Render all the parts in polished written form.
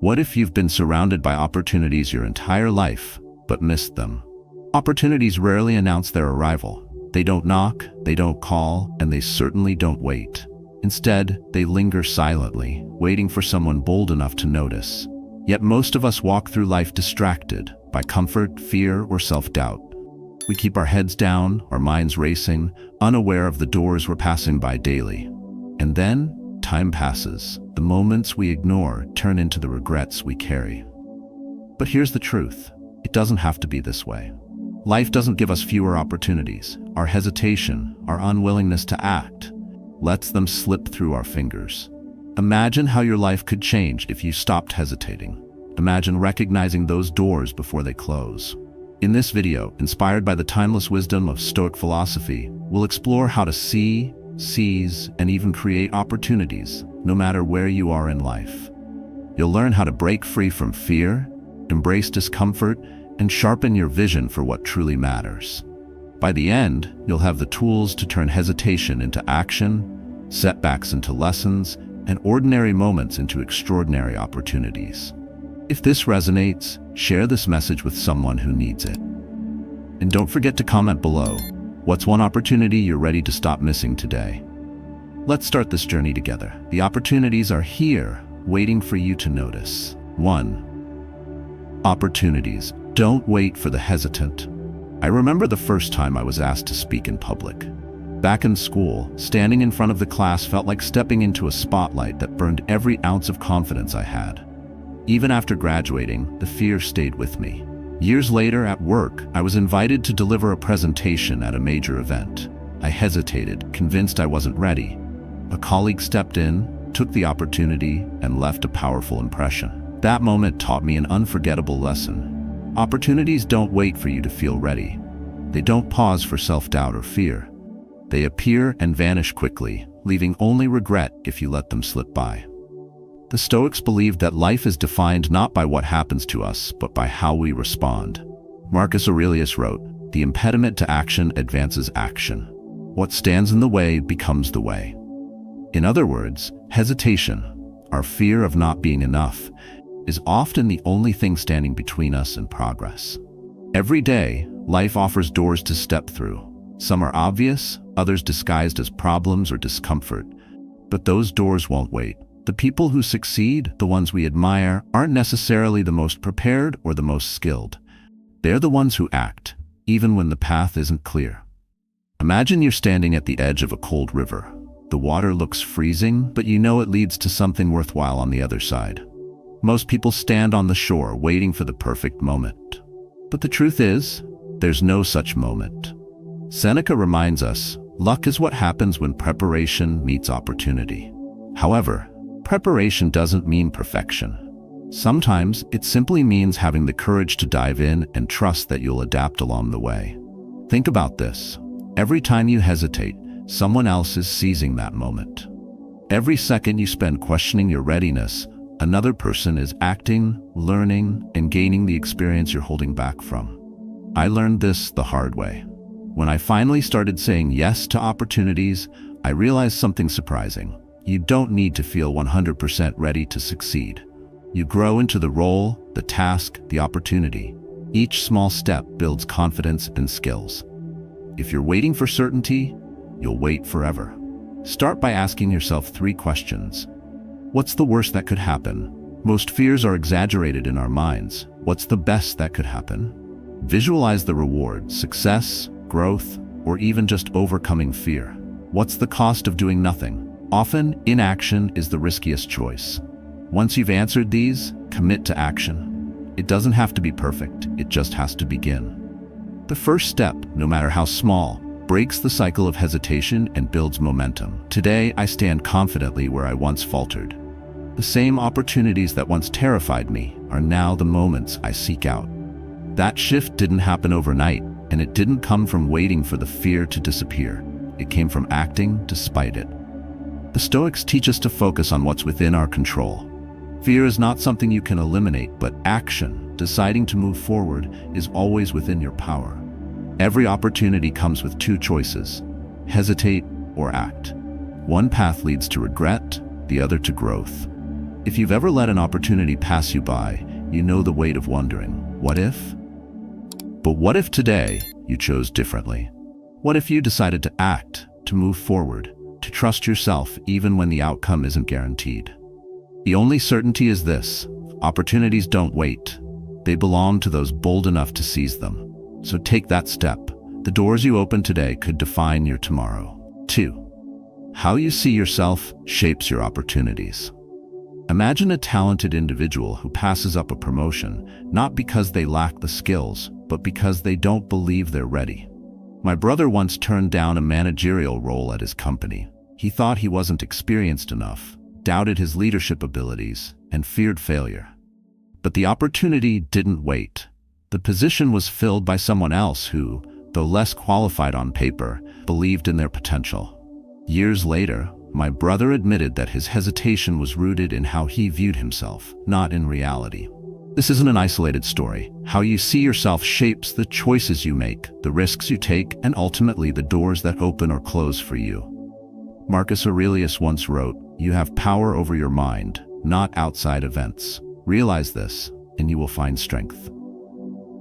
What if you've been surrounded by opportunities your entire life, but missed them? Opportunities rarely announce their arrival. They don't knock, they don't call, and they certainly don't wait. Instead, they linger silently, waiting for someone bold enough to notice. Yet most of us walk through life distracted by comfort, fear, or self-doubt. We keep our heads down, our minds racing, unaware of the doors we're passing by daily. And then, time passes. The moments we ignore turn into the regrets we carry. But here's the truth. It doesn't have to be this way. Life doesn't give us fewer opportunities. Our hesitation, our unwillingness to act, lets them slip through our fingers. Imagine how your life could change if you stopped hesitating. Imagine recognizing those doors before they close. In this video, inspired by the timeless wisdom of Stoic philosophy, we'll explore how to see, seize, and even create opportunities, no matter where you are in life. You'll learn how to break free from fear, embrace discomfort, and sharpen your vision for what truly matters. By the end, you'll have the tools to turn hesitation into action, setbacks into lessons, and ordinary moments into extraordinary opportunities. If this resonates, share this message with someone who needs it. And don't forget to comment below. What's one opportunity you're ready to stop missing today? Let's start this journey together. The opportunities are here, waiting for you to notice. 1. Opportunities. Don't wait for the hesitant. I remember the first time I was asked to speak in public. Back in school, standing in front of the class felt like stepping into a spotlight that burned every ounce of confidence I had. Even after graduating, the fear stayed with me. Years later at work, I was invited to deliver a presentation at a major event. I hesitated, convinced I wasn't ready. A colleague stepped in, took the opportunity, and left a powerful impression. That moment taught me an unforgettable lesson. Opportunities don't wait for you to feel ready. They don't pause for self-doubt or fear. They appear and vanish quickly, leaving only regret if you let them slip by. The Stoics believed that life is defined not by what happens to us, but by how we respond. Marcus Aurelius wrote, "The impediment to action advances action. What stands in the way becomes the way." In other words, hesitation, our fear of not being enough, is often the only thing standing between us and progress. Every day, life offers doors to step through. Some are obvious, others disguised as problems or discomfort. But those doors won't wait. The people who succeed, the ones we admire, aren't necessarily the most prepared or the most skilled. They're the ones who act, even when the path isn't clear. Imagine you're standing at the edge of a cold river. The water looks freezing, but you know it leads to something worthwhile on the other side. Most people stand on the shore waiting for the perfect moment. But the truth is, there's no such moment. Seneca reminds us, luck is what happens when preparation meets opportunity. However, preparation doesn't mean perfection. Sometimes it simply means having the courage to dive in and trust that you'll adapt along the way. Think about this. Every time you hesitate, someone else is seizing that moment. Every second you spend questioning your readiness, another person is acting, learning, and gaining the experience you're holding back from. I learned this the hard way. When I finally started saying yes to opportunities, I realized something surprising. You don't need to feel 100% ready to succeed. You grow into the role, the task, the opportunity. Each small step builds confidence and skills. If you're waiting for certainty, you'll wait forever. Start by asking yourself 3 questions. What's the worst that could happen? Most fears are exaggerated in our minds. What's the best that could happen? Visualize the reward, success, growth, or even just overcoming fear. What's the cost of doing nothing? Often, inaction is the riskiest choice. Once you've answered these, commit to action. It doesn't have to be perfect, it just has to begin. The first step, no matter how small, breaks the cycle of hesitation and builds momentum. Today, I stand confidently where I once faltered. The same opportunities that once terrified me are now the moments I seek out. That shift didn't happen overnight, and it didn't come from waiting for the fear to disappear. It came from acting despite it. The Stoics teach us to focus on what's within our control. Fear is not something you can eliminate, but action, deciding to move forward, is always within your power. Every opportunity comes with 2 choices: hesitate or act. One path leads to regret, the other to growth. If you've ever let an opportunity pass you by, you know the weight of wondering, what if? But what if today you chose differently? What if you decided to act, to move forward, to trust yourself even when the outcome isn't guaranteed? The only certainty is this: opportunities don't wait. They belong to those bold enough to seize them. So take that step. The doors you open today could define your tomorrow. 2. How you see yourself shapes your opportunities. Imagine a talented individual who passes up a promotion, not because they lack the skills, but because they don't believe they're ready. My brother once turned down a managerial role at his company. He thought he wasn't experienced enough, doubted his leadership abilities, and feared failure. But the opportunity didn't wait. The position was filled by someone else who, though less qualified on paper, believed in their potential. Years later, my brother admitted that his hesitation was rooted in how he viewed himself, not in reality. This isn't an isolated story. How you see yourself shapes the choices you make, the risks you take, and ultimately the doors that open or close for you. Marcus Aurelius once wrote, "You have power over your mind, not outside events. Realize this, and you will find strength."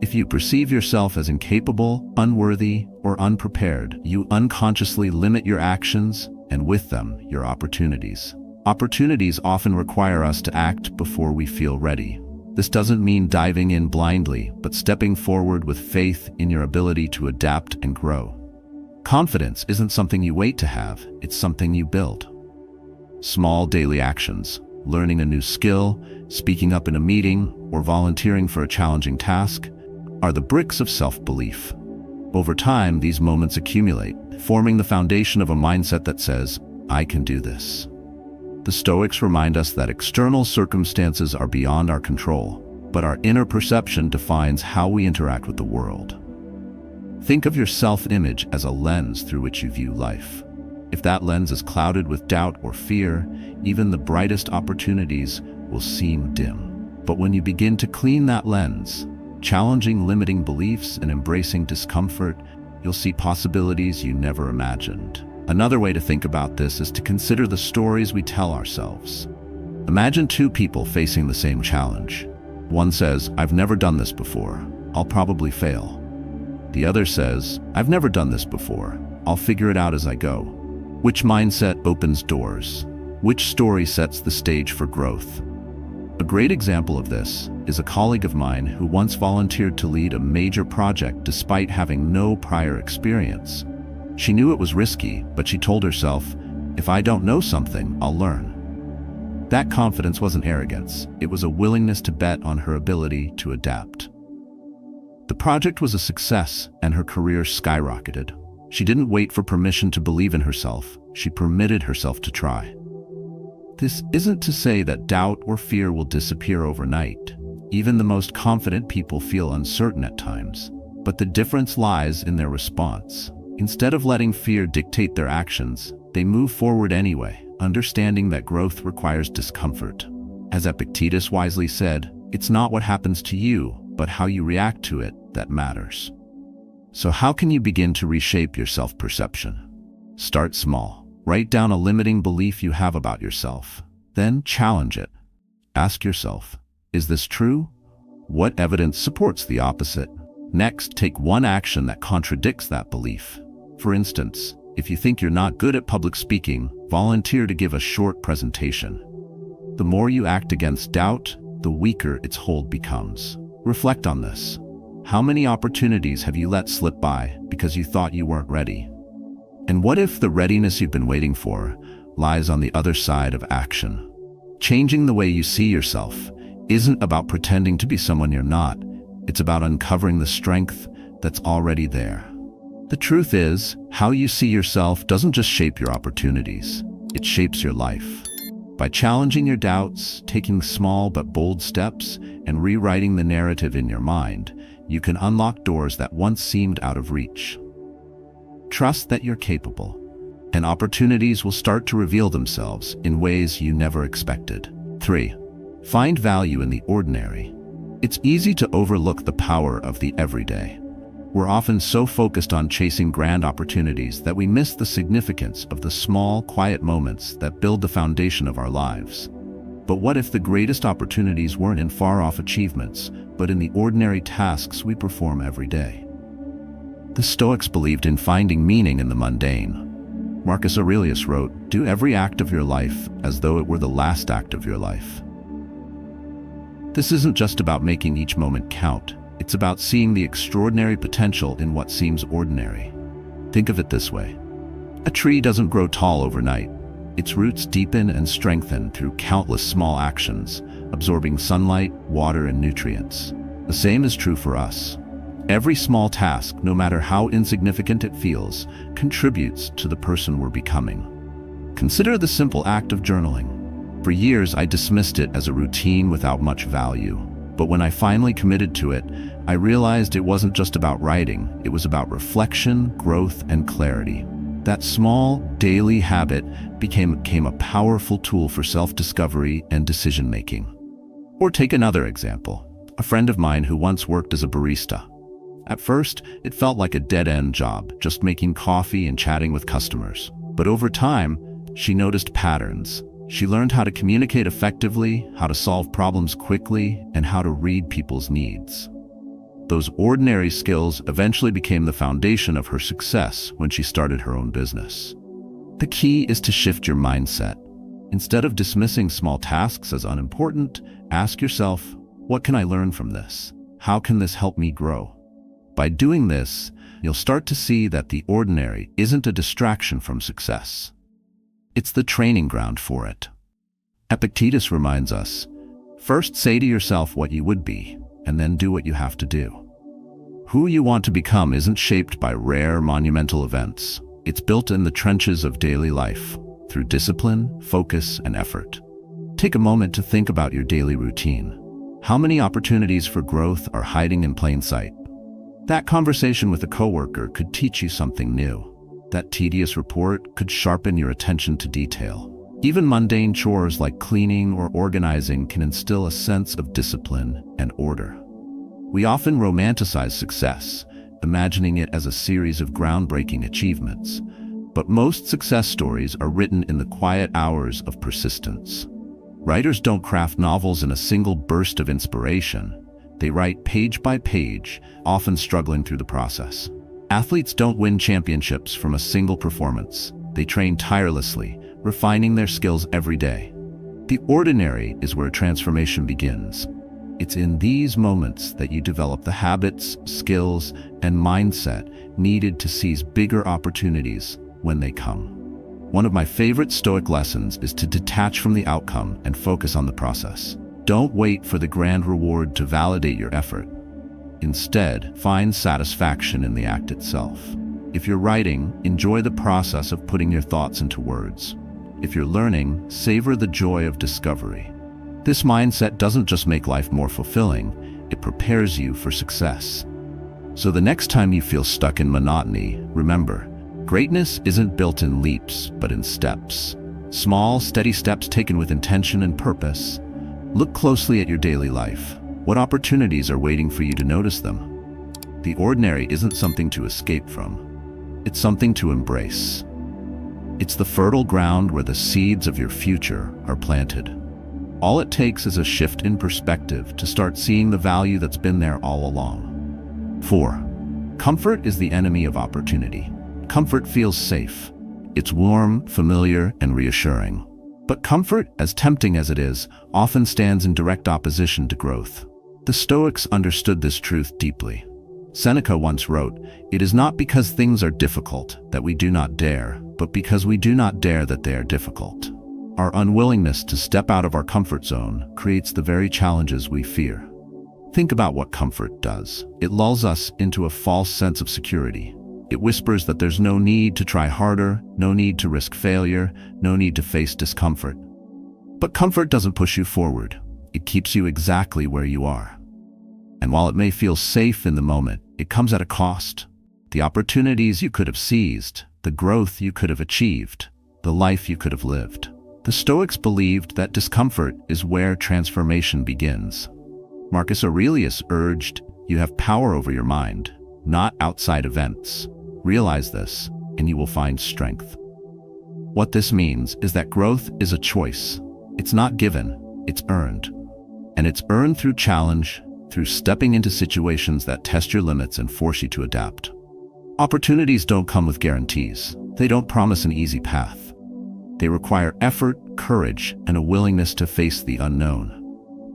If you perceive yourself as incapable, unworthy, or unprepared, you unconsciously limit your actions, and with them, your opportunities. Opportunities often require us to act before we feel ready. This doesn't mean diving in blindly, but stepping forward with faith in your ability to adapt and grow. Confidence isn't something you wait to have, it's something you build. Small daily actions, learning a new skill, speaking up in a meeting, or volunteering for a challenging task, are the bricks of self-belief. Over time, these moments accumulate, forming the foundation of a mindset that says, "I can do this." The Stoics remind us that external circumstances are beyond our control, but our inner perception defines how we interact with the world. Think of your self-image as a lens through which you view life. If that lens is clouded with doubt or fear, even the brightest opportunities will seem dim. But when you begin to clean that lens, challenging limiting beliefs and embracing discomfort, you'll see possibilities you never imagined. Another way to think about this is to consider the stories we tell ourselves. Imagine two people facing the same challenge. One says, "I've never done this before. I'll probably fail." The other says, "I've never done this before. I'll figure it out as I go." Which mindset opens doors? Which story sets the stage for growth? A great example of this is a colleague of mine who once volunteered to lead a major project despite having no prior experience. She knew it was risky, but she told herself, "If I don't know something, I'll learn." That confidence wasn't arrogance, it was a willingness to bet on her ability to adapt. The project was a success, and her career skyrocketed. She didn't wait for permission to believe in herself, she permitted herself to try. This isn't to say that doubt or fear will disappear overnight. Even the most confident people feel uncertain at times, but the difference lies in their response. Instead of letting fear dictate their actions, they move forward anyway, understanding that growth requires discomfort. As Epictetus wisely said, "It's not what happens to you, but how you react to it that matters." So how can you begin to reshape your self-perception? Start small. Write down a limiting belief you have about yourself. Then challenge it. Ask yourself, is this true? What evidence supports the opposite? Next, take one action that contradicts that belief. For instance, if you think you're not good at public speaking, volunteer to give a short presentation. The more you act against doubt, the weaker its hold becomes. Reflect on this. How many opportunities have you let slip by because you thought you weren't ready? And what if the readiness you've been waiting for lies on the other side of action? Changing the way you see yourself isn't about pretending to be someone you're not. It's about uncovering the strength that's already there. The truth is, how you see yourself doesn't just shape your opportunities, it shapes your life. By challenging your doubts, taking small but bold steps, and rewriting the narrative in your mind, you can unlock doors that once seemed out of reach. Trust that you're capable, and opportunities will start to reveal themselves in ways you never expected. 3. Find value in the ordinary. It's easy to overlook the power of the everyday. We're often so focused on chasing grand opportunities that we miss the significance of the small, quiet moments that build the foundation of our lives. But what if the greatest opportunities weren't in far-off achievements, but in the ordinary tasks we perform every day? The Stoics believed in finding meaning in the mundane. Marcus Aurelius wrote, "Do every act of your life as though it were the last act of your life." This isn't just about making each moment count. It's about seeing the extraordinary potential in what seems ordinary. Think of it this way. A tree doesn't grow tall overnight. Its roots deepen and strengthen through countless small actions, absorbing sunlight, water, and nutrients. The same is true for us. Every small task, no matter how insignificant it feels, contributes to the person we're becoming. Consider the simple act of journaling. For years, I dismissed it as a routine without much value. But when I finally committed to it, I realized it wasn't just about writing. It was about reflection, growth, and clarity. That small, daily habit became a powerful tool for self-discovery and decision-making. Or take another example. A friend of mine who once worked as a barista. At first, it felt like a dead-end job, just making coffee and chatting with customers. But over time, she noticed patterns. She learned how to communicate effectively, how to solve problems quickly, and how to read people's needs. Those ordinary skills eventually became the foundation of her success when she started her own business. The key is to shift your mindset. Instead of dismissing small tasks as unimportant, ask yourself, what can I learn from this? How can this help me grow? By doing this, you'll start to see that the ordinary isn't a distraction from success. It's the training ground for it. Epictetus reminds us, first say to yourself what you would be, and then do what you have to do. Who you want to become isn't shaped by rare, monumental events. It's built in the trenches of daily life, through discipline, focus, and effort. Take a moment to think about your daily routine. How many opportunities for growth are hiding in plain sight? That conversation with a coworker could teach you something new. That tedious report could sharpen your attention to detail. Even mundane chores like cleaning or organizing can instill a sense of discipline and order. We often romanticize success, imagining it as a series of groundbreaking achievements. But most success stories are written in the quiet hours of persistence. Writers don't craft novels in a single burst of inspiration. They write page by page, often struggling through the process. Athletes don't win championships from a single performance. They train tirelessly, refining their skills every day. The ordinary is where transformation begins. It's in these moments that you develop the habits, skills, and mindset needed to seize bigger opportunities when they come. One of my favorite Stoic lessons is to detach from the outcome and focus on the process. Don't wait for the grand reward to validate your effort. Instead, find satisfaction in the act itself. If you're writing, enjoy the process of putting your thoughts into words. If you're learning, savor the joy of discovery. This mindset doesn't just make life more fulfilling, it prepares you for success. So the next time you feel stuck in monotony, remember, greatness isn't built in leaps, but in steps. Small, steady steps taken with intention and purpose. Look closely at your daily life. What opportunities are waiting for you to notice them? The ordinary isn't something to escape from. It's something to embrace. It's the fertile ground where the seeds of your future are planted. All it takes is a shift in perspective to start seeing the value that's been there all along. 4. Comfort is the enemy of opportunity. Comfort feels safe. It's warm, familiar, and reassuring. But comfort, as tempting as it is, often stands in direct opposition to growth. The Stoics understood this truth deeply. Seneca once wrote, "It is not because things are difficult that we do not dare, but because we do not dare that they are difficult." Our unwillingness to step out of our comfort zone creates the very challenges we fear. Think about what comfort does. It lulls us into a false sense of security. It whispers that there's no need to try harder, no need to risk failure, no need to face discomfort. But comfort doesn't push you forward. It keeps you exactly where you are. And while it may feel safe in the moment, it comes at a cost. The opportunities you could have seized, the growth you could have achieved, the life you could have lived. The Stoics believed that discomfort is where transformation begins. Marcus Aurelius urged, "You have power over your mind, not outside events. Realize this, and you will find strength." What this means is that growth is a choice. It's not given, it's earned. And it's earned through challenge, through stepping into situations that test your limits and force you to adapt. Opportunities don't come with guarantees. They don't promise an easy path. They require effort, courage, and a willingness to face the unknown.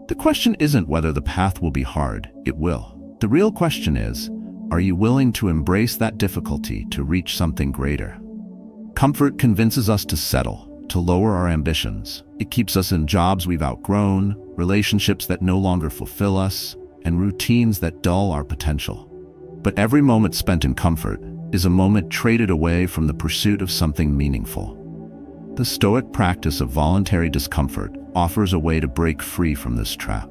The question isn't whether the path will be hard. It will. The real question is, are you willing to embrace that difficulty to reach something greater? Comfort convinces us to settle, to lower our ambitions. It keeps us in jobs we've outgrown, relationships that no longer fulfill us, and routines that dull our potential. But every moment spent in comfort is a moment traded away from the pursuit of something meaningful. The Stoic practice of voluntary discomfort offers a way to break free from this trap.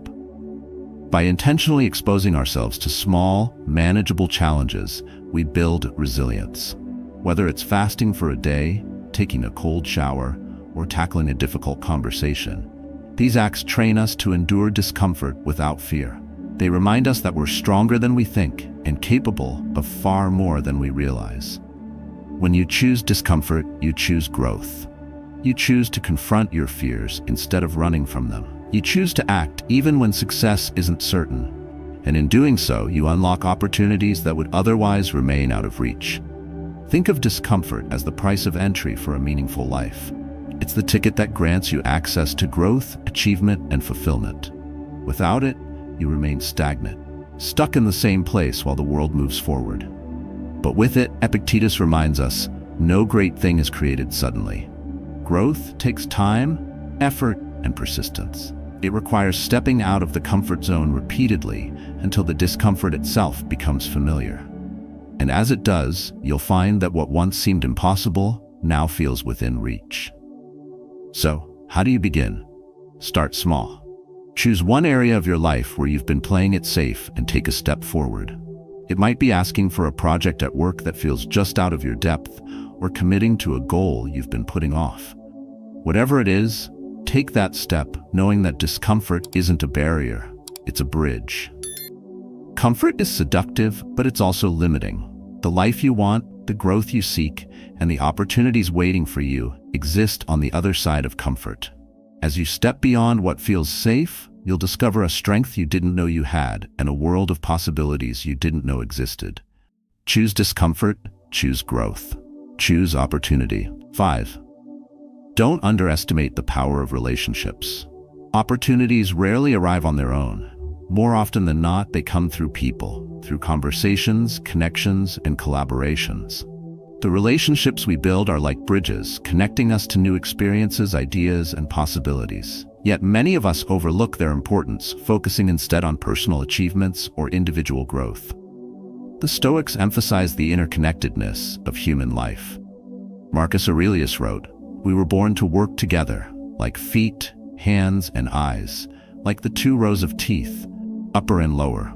By intentionally exposing ourselves to small, manageable challenges, we build resilience. Whether it's fasting for a day, taking a cold shower, or tackling a difficult conversation, these acts train us to endure discomfort without fear. They remind us that we're stronger than we think and capable of far more than we realize. When you choose discomfort, you choose growth. You choose to confront your fears instead of running from them. You choose to act even when success isn't certain. And in doing so, you unlock opportunities that would otherwise remain out of reach. Think of discomfort as the price of entry for a meaningful life. It's the ticket that grants you access to growth, achievement, and fulfillment. Without it, you remain stagnant, stuck in the same place while the world moves forward. But with it, Epictetus reminds us, no great thing is created suddenly. Growth takes time, effort, and persistence. It requires stepping out of the comfort zone repeatedly until the discomfort itself becomes familiar. And as it does, you'll find that what once seemed impossible now feels within reach. So, how do you begin? Start small. Choose one area of your life where you've been playing it safe and take a step forward. It might be asking for a project at work that feels just out of your depth, or committing to a goal you've been putting off. Whatever it is, take that step, knowing that discomfort isn't a barrier, it's a bridge. Comfort is seductive, but it's also limiting. The life you want, the growth you seek, and the opportunities waiting for you exist on the other side of comfort. As you step beyond what feels safe, you'll discover a strength you didn't know you had and a world of possibilities you didn't know existed. Choose discomfort, choose growth, choose opportunity. 5. Don't underestimate the power of relationships. Opportunities rarely arrive on their own. More often than not, they come through people, through conversations, connections, and collaborations. The relationships we build are like bridges, connecting us to new experiences, ideas, and possibilities. Yet many of us overlook their importance, focusing instead on personal achievements or individual growth. The Stoics emphasize the interconnectedness of human life. Marcus Aurelius wrote, "We were born to work together, like feet, hands, and eyes, like the two rows of teeth, upper and lower."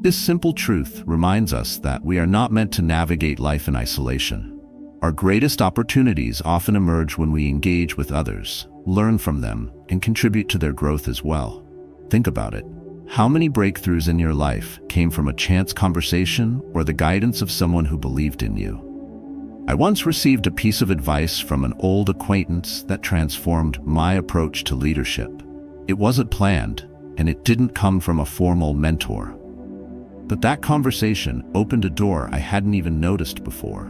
This simple truth reminds us that we are not meant to navigate life in isolation. Our greatest opportunities often emerge when we engage with others, learn from them, and contribute to their growth as well. Think about it. How many breakthroughs in your life came from a chance conversation or the guidance of someone who believed in you? I once received a piece of advice from an old acquaintance that transformed my approach to leadership. It wasn't planned, and it didn't come from a formal mentor. But that conversation opened a door I hadn't even noticed before.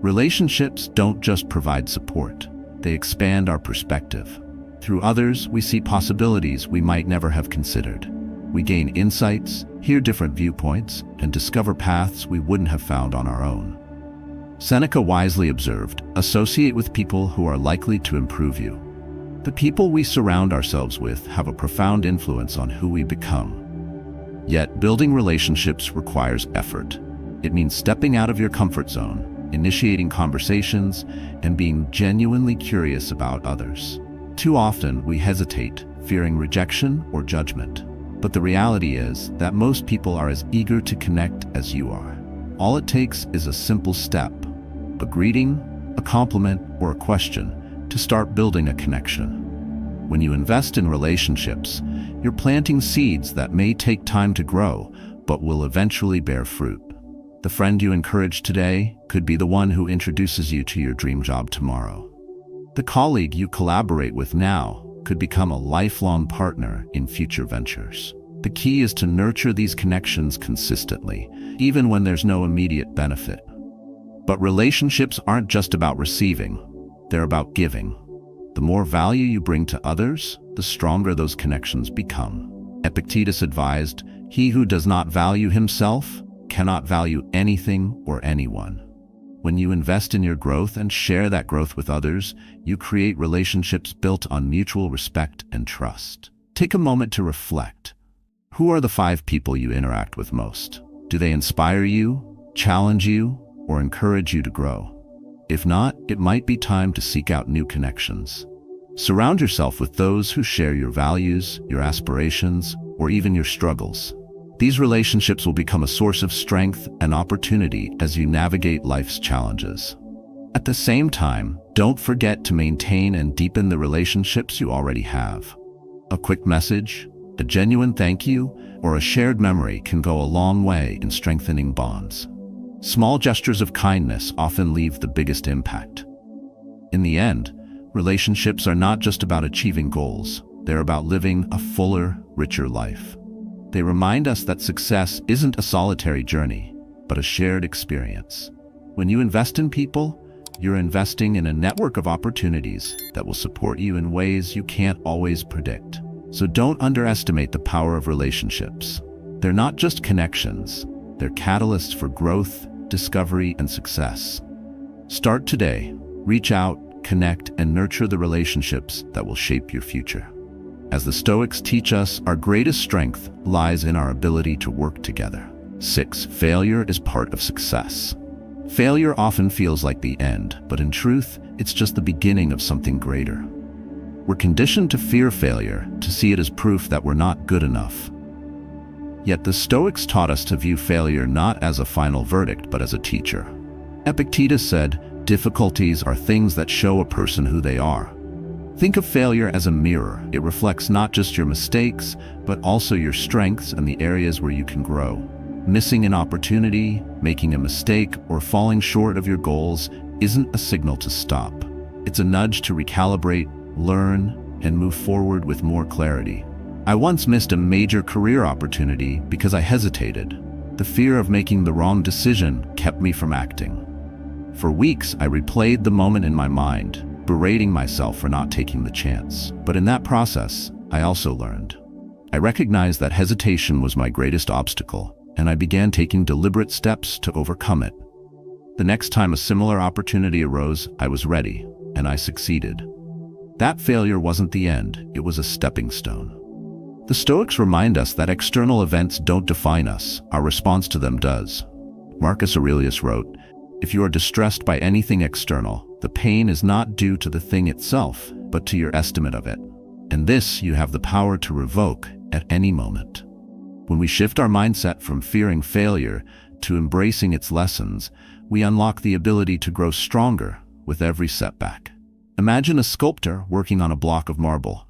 Relationships don't just provide support, they expand our perspective. Through others, we see possibilities we might never have considered. We gain insights, hear different viewpoints, and discover paths we wouldn't have found on our own. Seneca wisely observed, "Associate with people who are likely to improve you." The people we surround ourselves with have a profound influence on who we become. Yet, building relationships requires effort. It means stepping out of your comfort zone, initiating conversations, and being genuinely curious about others. Too often, we hesitate, fearing rejection or judgment. But the reality is that most people are as eager to connect as you are. All it takes is a simple step, a greeting, a compliment, or a question to start building a connection. When you invest in relationships, you're planting seeds that may take time to grow, but will eventually bear fruit. The friend you encourage today could be the one who introduces you to your dream job tomorrow. The colleague you collaborate with now could become a lifelong partner in future ventures. The key is to nurture these connections consistently, even when there's no immediate benefit. But relationships aren't just about receiving, they're about giving. The more value you bring to others, the stronger those connections become. Epictetus advised, "He who does not value himself cannot value anything or anyone." When you invest in your growth and share that growth with others, you create relationships built on mutual respect and trust. Take a moment to reflect. Who are the 5 people you interact with most? Do they inspire you, challenge you, or encourage you to grow? If not, it might be time to seek out new connections. Surround yourself with those who share your values, your aspirations, or even your struggles. These relationships will become a source of strength and opportunity as you navigate life's challenges. At the same time, don't forget to maintain and deepen the relationships you already have. A quick message, a genuine thank you, or a shared memory can go a long way in strengthening bonds. Small gestures of kindness often leave the biggest impact. In the end, relationships are not just about achieving goals, they're about living a fuller, richer life. They remind us that success isn't a solitary journey, but a shared experience. When you invest in people, you're investing in a network of opportunities that will support you in ways you can't always predict. So don't underestimate the power of relationships. They're not just connections, they're catalysts for growth, discovery, and success. Start today. Reach out, connect, and nurture the relationships that will shape your future. As the Stoics teach us, our greatest strength lies in our ability to work together. 6. Failure is part of success. Failure often feels like the end, but in truth, it's just the beginning of something greater. We're conditioned to fear failure, to see it as proof that we're not good enough. Yet the Stoics taught us to view failure not as a final verdict, but as a teacher. Epictetus said, "Difficulties are things that show a person who they are." Think of failure as a mirror. It reflects not just your mistakes, but also your strengths and the areas where you can grow. Missing an opportunity, making a mistake, or falling short of your goals isn't a signal to stop. It's a nudge to recalibrate, learn, and move forward with more clarity. I once missed a major career opportunity because I hesitated. The fear of making the wrong decision kept me from acting. For weeks, I replayed the moment in my mind, berating myself for not taking the chance. But in that process, I also learned. I recognized that hesitation was my greatest obstacle, and I began taking deliberate steps to overcome it. The next time a similar opportunity arose, I was ready, and I succeeded. That failure wasn't the end, it was a stepping stone. The Stoics remind us that external events don't define us, our response to them does. Marcus Aurelius wrote, "If you are distressed by anything external, the pain is not due to the thing itself, but to your estimate of it. And this you have the power to revoke at any moment." When we shift our mindset from fearing failure to embracing its lessons, we unlock the ability to grow stronger with every setback. Imagine a sculptor working on a block of marble.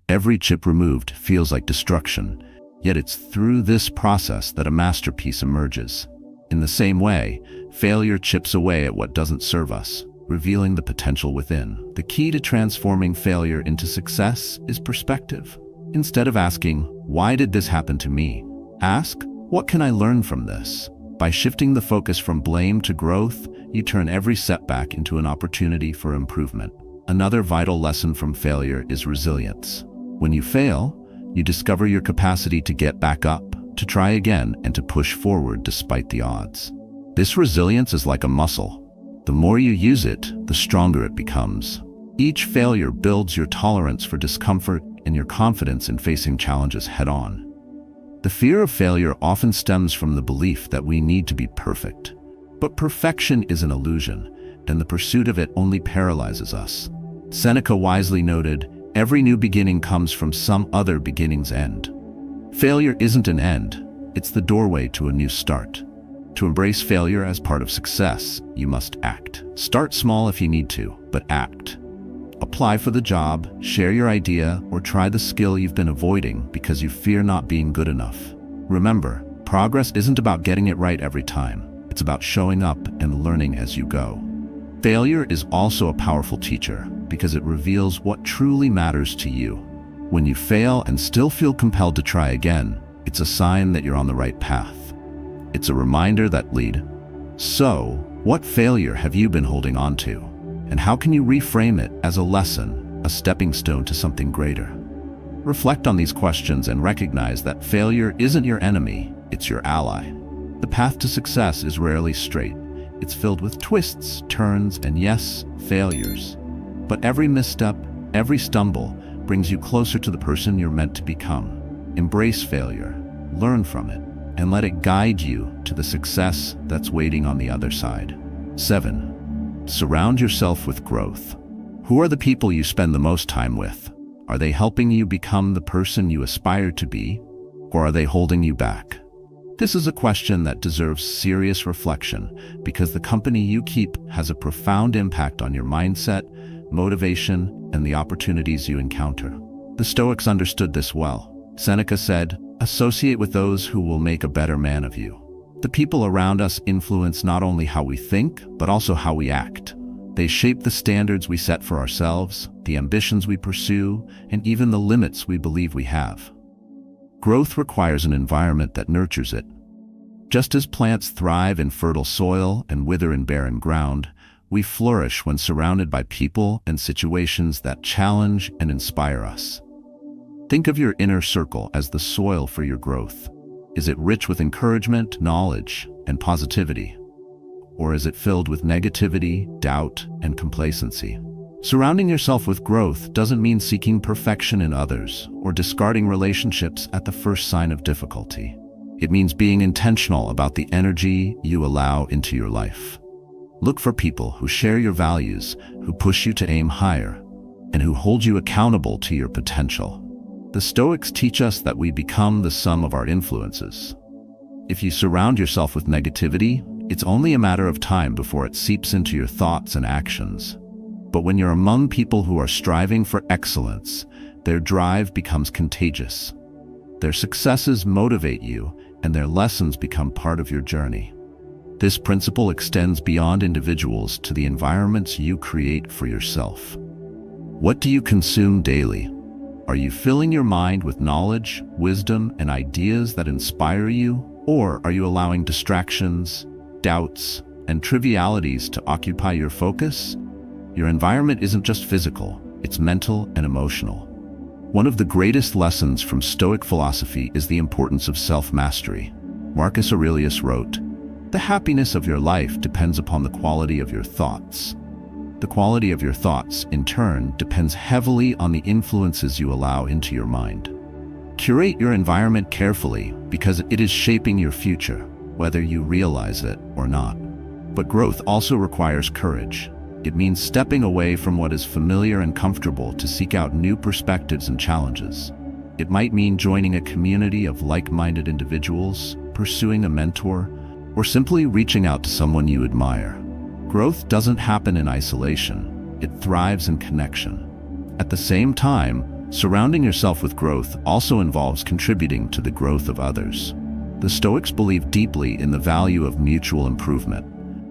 Every chip removed feels like destruction, yet it's through this process that a masterpiece emerges. In the same way, failure chips away at what doesn't serve us, revealing the potential within. The key to transforming failure into success is perspective. Instead of asking, "Why did this happen to me?" ask, "What can I learn from this?" By shifting the focus from blame to growth, you turn every setback into an opportunity for improvement. Another vital lesson from failure is resilience. When you fail, you discover your capacity to get back up, to try again, and to push forward despite the odds. This resilience is like a muscle. The more you use it, the stronger it becomes. Each failure builds your tolerance for discomfort and your confidence in facing challenges head-on. The fear of failure often stems from the belief that we need to be perfect. But perfection is an illusion, and the pursuit of it only paralyzes us. Seneca wisely noted, "Every new beginning comes from some other beginning's end." Failure isn't an end, it's the doorway to a new start. To embrace failure as part of success, you must act. Start small if you need to, but act. Apply for the job, share your idea, or try the skill you've been avoiding because you fear not being good enough. Remember, progress isn't about getting it right every time. It's about showing up and learning as you go. Failure is also a powerful teacher because it reveals what truly matters to you. When you fail and still feel compelled to try again, it's a sign that you're on the right path. It's a reminder that So, what failure have you been holding on to? And how can you reframe it as a lesson, a stepping stone to something greater? Reflect on these questions and recognize that failure isn't your enemy, it's your ally. The path to success is rarely straight. It's filled with twists, turns, and yes, failures. But every misstep, every stumble, brings you closer to the person you're meant to become. Embrace failure, learn from it, and let it guide you to the success that's waiting on the other side. 7. Surround yourself with growth. Who are the people you spend the most time with? Are they helping you become the person you aspire to be, or are they holding you back? This is a question that deserves serious reflection because the company you keep has a profound impact on your mindset, motivation, and the opportunities you encounter. The Stoics understood this well. Seneca said, "Associate with those who will make a better man of you." The people around us influence not only how we think, but also how we act. They shape the standards we set for ourselves, the ambitions we pursue, and even the limits we believe we have. Growth requires an environment that nurtures it. Just as plants thrive in fertile soil and wither in barren ground, we flourish when surrounded by people and situations that challenge and inspire us. Think of your inner circle as the soil for your growth. Is it rich with encouragement, knowledge, and positivity? Or is it filled with negativity, doubt, and complacency? Surrounding yourself with growth doesn't mean seeking perfection in others or discarding relationships at the first sign of difficulty. It means being intentional about the energy you allow into your life. Look for people who share your values, who push you to aim higher, and who hold you accountable to your potential. The Stoics teach us that we become the sum of our influences. If you surround yourself with negativity, it's only a matter of time before it seeps into your thoughts and actions. But when you're among people who are striving for excellence, their drive becomes contagious. Their successes motivate you, and their lessons become part of your journey. This principle extends beyond individuals to the environments you create for yourself. What do you consume daily? Are you filling your mind with knowledge, wisdom, and ideas that inspire you? Or are you allowing distractions, doubts, and trivialities to occupy your focus? Your environment isn't just physical, it's mental and emotional. One of the greatest lessons from Stoic philosophy is the importance of self-mastery. Marcus Aurelius wrote, "The happiness of your life depends upon the quality of your thoughts. The quality of your thoughts, in turn, depends heavily on the influences you allow into your mind." Curate your environment carefully because it is shaping your future, whether you realize it or not. But growth also requires courage. It means stepping away from what is familiar and comfortable to seek out new perspectives and challenges. It might mean joining a community of like-minded individuals, pursuing a mentor, or simply reaching out to someone you admire. Growth doesn't happen in isolation. It thrives in connection. At the same time, surrounding yourself with growth also involves contributing to the growth of others. The Stoics believe deeply in the value of mutual improvement.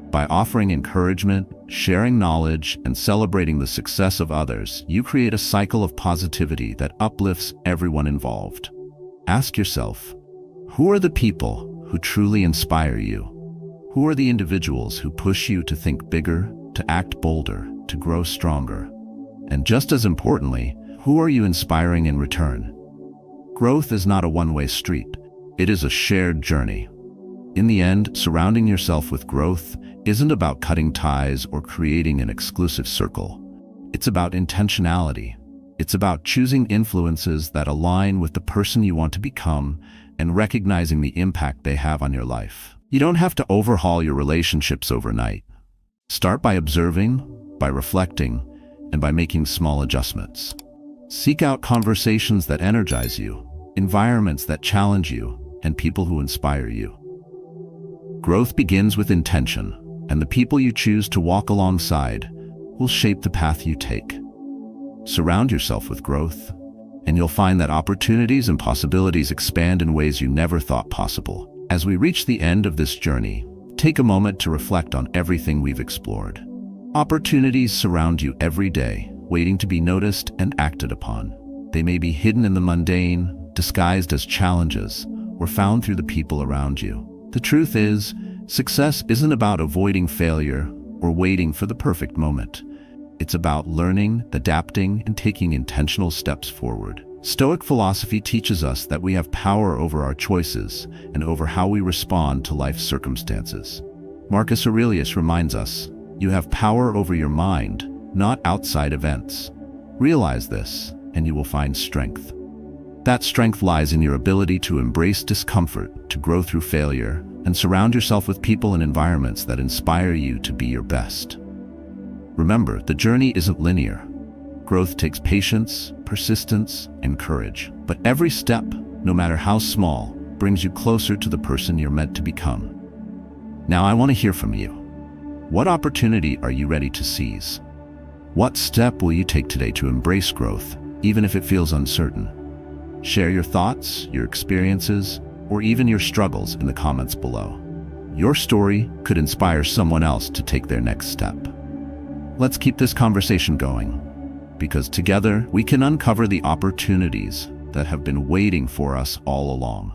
By offering encouragement, sharing knowledge, and celebrating the success of others, you create a cycle of positivity that uplifts everyone involved. Ask yourself, who are the people who truly inspire you? Who are the individuals who push you to think bigger, to act bolder, to grow stronger? And just as importantly, who are you inspiring in return? Growth is not a one-way street. It is a shared journey. In the end, surrounding yourself with growth isn't about cutting ties or creating an exclusive circle. It's about intentionality. It's about choosing influences that align with the person you want to become and recognizing the impact they have on your life. You don't have to overhaul your relationships overnight. Start by observing, by reflecting, and by making small adjustments. Seek out conversations that energize you, environments that challenge you, and people who inspire you. Growth begins with intention, and the people you choose to walk alongside will shape the path you take. Surround yourself with growth, and you'll find that opportunities and possibilities expand in ways you never thought possible. As we reach the end of this journey, take a moment to reflect on everything we've explored. Opportunities surround you every day, waiting to be noticed and acted upon. They may be hidden in the mundane, disguised as challenges, or found through the people around you. The truth is, success isn't about avoiding failure or waiting for the perfect moment. It's about learning, adapting, and taking intentional steps forward. Stoic philosophy teaches us that we have power over our choices and over how we respond to life's circumstances. Marcus Aurelius reminds us, you have power over your mind, not outside events. Realize this, and you will find strength. That strength lies in your ability to embrace discomfort, to grow through failure, and surround yourself with people and environments that inspire you to be your best. Remember, the journey isn't linear. Growth takes patience, persistence, and courage. But every step, no matter how small, brings you closer to the person you're meant to become. Now I want to hear from you. What opportunity are you ready to seize? What step will you take today to embrace growth, even if it feels uncertain? Share your thoughts, your experiences, or even your struggles in the comments below. Your story could inspire someone else to take their next step. Let's keep this conversation going, because together we can uncover the opportunities that have been waiting for us all along.